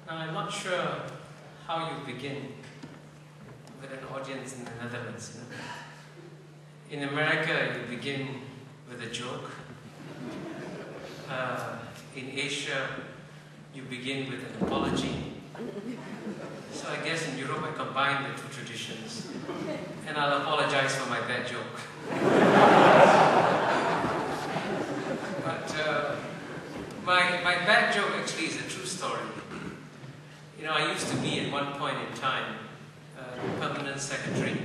Now, I'm not sure how you begin with an audience in the Netherlands. In America, you begin with a joke. In Asia, you begin with an apology. So I guess in Europe, I combine the two traditions. And I'll apologize for my bad joke. But my bad joke actually is a true story. You know, I used to be at one point in time permanent secretary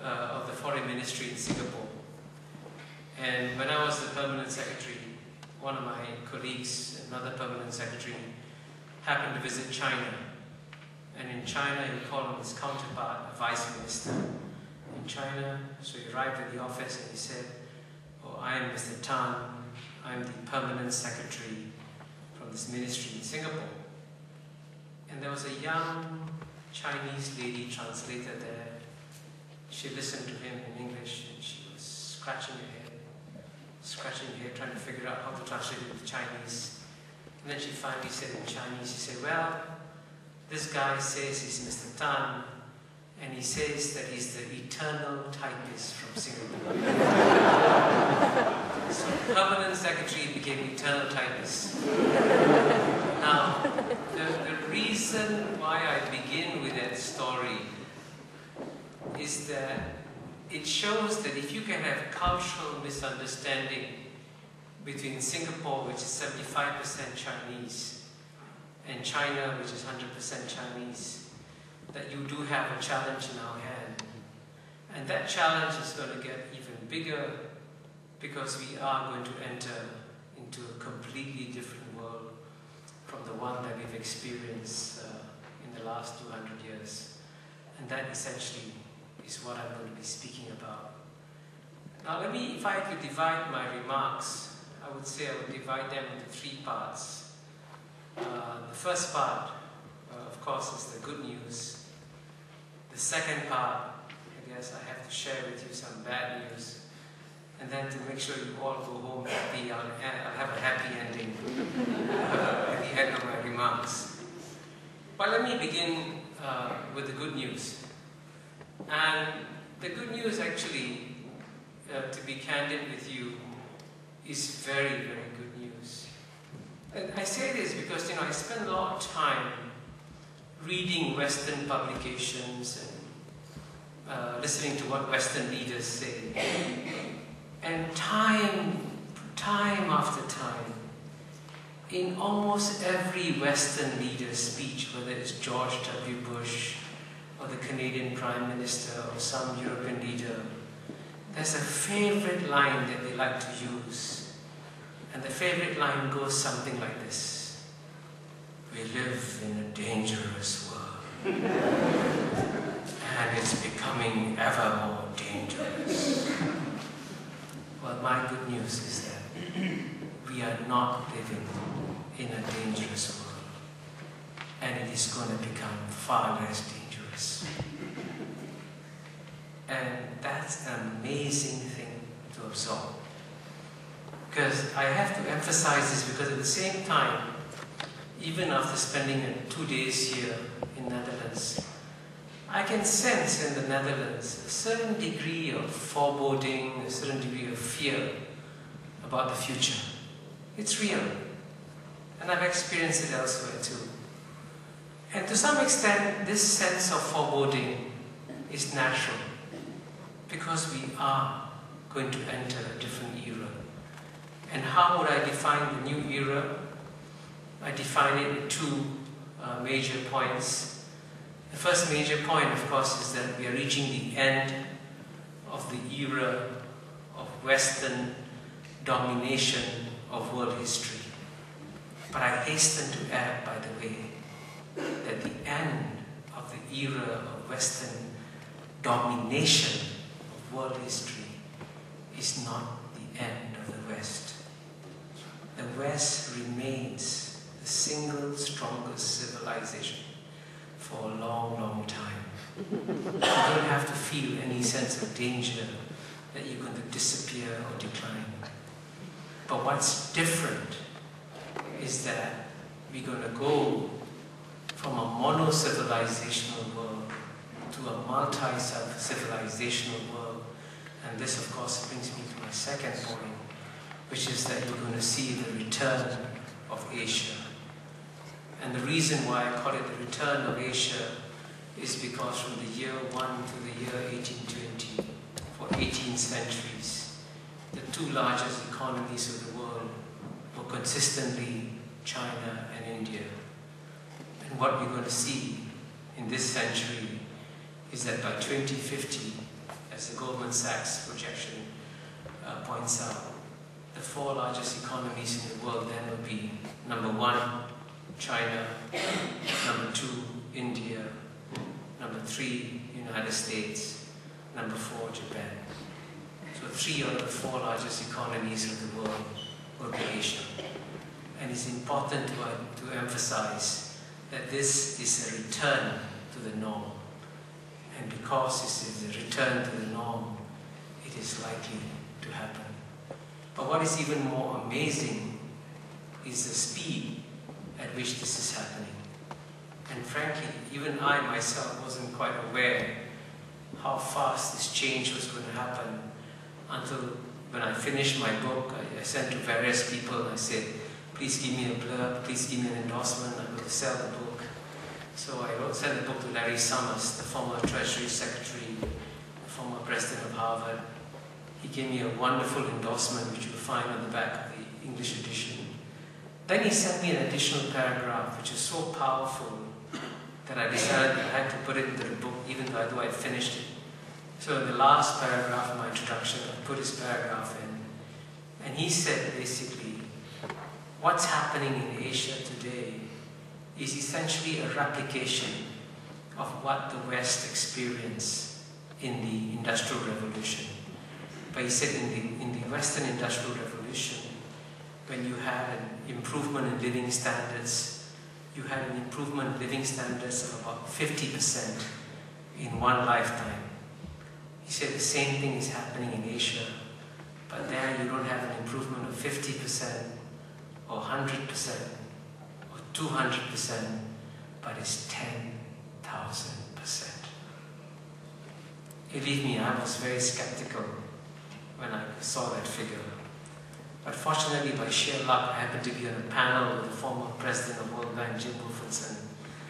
of the Foreign Ministry in Singapore. And when I was the permanent secretary, one of my colleagues, another permanent secretary, happened to visit China. And in China, he called on his counterpart, a vice minister in China. So he arrived at the office and he said, "Oh, I am Mr. Tan. I'm the permanent secretary from this ministry in Singapore." And there was a young Chinese lady translator there. She listened to him in English and she was scratching her head, trying to figure out how to translate it to Chinese. And then she finally said in Chinese, she said, "Well, this guy says he's Mr. Tan, and he says that he's the eternal typist from Singapore." So permanent secretary became eternal typist. Now, the reason why I begin with that story is that it shows that if you can have cultural misunderstanding between Singapore, which is 75% Chinese, and China, which is 100% Chinese, that you do have a challenge in our hand. And that challenge is going to get even bigger because we are going to enter into a completely different world from the one that we've experienced in the last 200 years. And that essentially is what I'm going to be speaking about. Now if I could divide my remarks, I would say I would divide them into three parts. The first part, of course, is the good news. The second part, I guess I have to share with you some bad news. And then to make sure you all go home happy, I'll have a happy ending at the end of my remarks. But let me begin with the good news. And the good news actually, to be candid with you, is very, very good news. And I say this because, I spend a lot of time reading Western publications and listening to what Western leaders say. And time after time, in almost every Western leader's speech, whether it's George W. Bush, or the Canadian Prime Minister, or some European leader, there's a favorite line that they like to use. And the favorite line goes something like this: "We live in a dangerous world, and it's becoming ever more dangerous." Well, my good news is that we are not living in a dangerous world, and it is going to become far less dangerous. And that's an amazing thing to absorb. Because I have to emphasize this because at the same time, even after spending 2 days here in Netherlands, I can sense in the Netherlands a certain degree of foreboding, a certain degree of fear about the future. It's real. And I've experienced it elsewhere too. And to some extent, this sense of foreboding is natural because we are going to enter a different era. And how would I define the new era? I define it in two major points. The first major point, of course, is that we are reaching the end of the era of Western domination of world history. But I hasten to add, by the way, that the end of the era of Western domination of world history is not the end of the West. The West remains the single strongest civilization for a long, long time. You don't have to feel any sense of danger that you're going to disappear or decline. But what's different is that we're going to go from a mono-civilizational world to a multi-civilizational world. And this, of course, brings me to my second point, which is that you're going to see the return of Asia. And the reason why I call it the return of Asia is because from the year 1 to the year 1820, for 18 centuries, the two largest economies of the world were consistently China and India. And what we're going to see in this century is that by 2050, as the Goldman Sachs projection points out, the four largest economies in the world then will be number 1, China, number 2, India, number 3, United States, number 4, Japan. So 3 out of the 4 largest economies of the world will be Asian. And it's important to emphasize that this is a return to the norm. And because this is a return to the norm, it is likely to happen. But what is even more amazing is the speed at which this is happening. And frankly, even I myself wasn't quite aware how fast this change was going to happen until when I finished my book. I sent to various people and I said, please give me a blurb, please give me an endorsement, I'm going to sell the book. So I sent the book to Larry Summers, the former Treasury Secretary, the former President of Harvard. He gave me a wonderful endorsement, which you'll find on the back of the English edition. Then he sent me an additional paragraph, which is so powerful that I decided I had to put it into the book, even though I finished it. So in the last paragraph of my introduction, I put his paragraph in. And he said, basically, what's happening in Asia today is essentially a replication of what the West experienced in the Industrial Revolution. But he said in the Western Industrial Revolution, when you had an improvement in living standards, you had an improvement in living standards of about 50% in one lifetime. He said the same thing is happening in Asia, but there you don't have an improvement of 50% or 100% or 200%, but it's 10,000%. Believe me, I was very skeptical when I saw that figure. But fortunately, by sheer luck, I happened to be on a panel with the former president of World Bank, Jim Wolfenson.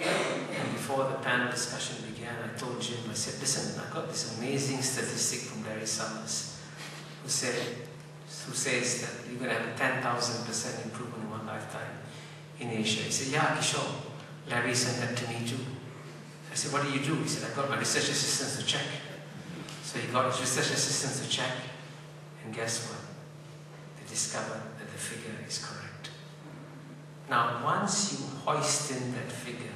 And before the panel discussion began, I told Jim, I said, listen, I got this amazing statistic from Larry Summers, who says that you're going to have a 10,000% improvement in one lifetime in Asia. He said, yeah, Kishore, Larry sent that to me too. I said, what do you do? He said, I got my research assistants to check. So he got his research assistants to check, and guess what? They discovered that the figure is correct. Now, once you hoist in that figure,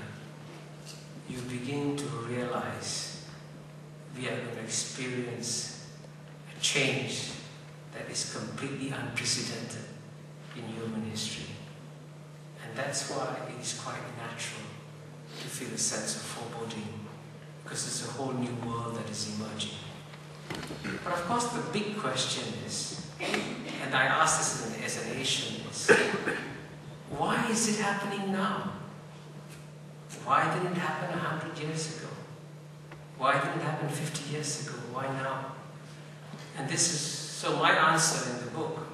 you begin to realize we are going to experience a change that is completely unprecedented in human history. And that's why it is quite natural to feel a sense of foreboding, because it's a whole new world that is emerging. But of course the big question is, and I ask this as an Asian, is why is it happening now? Why didn't it happen 100 years ago? Why didn't it happen 50 years ago? Why now? And this is, so my answer in the book,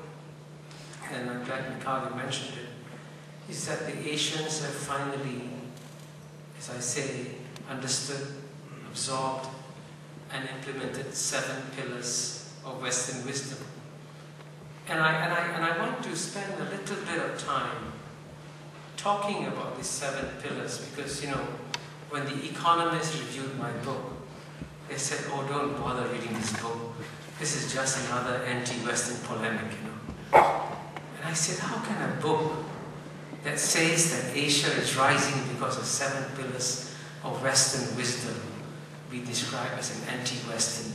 and I'm glad Mikhail mentioned it, is that the Asians have finally, as I say, understood, absorbed, and implemented 7 pillars of Western wisdom. And I want to spend a little bit of time talking about these 7 pillars because, you know, when the Economist reviewed my book, they said, oh, don't bother reading this book. This is just another anti-Western polemic, you know. And I said, how can a book that says that Asia is rising because of 7 pillars of Western wisdom be described as an anti-Western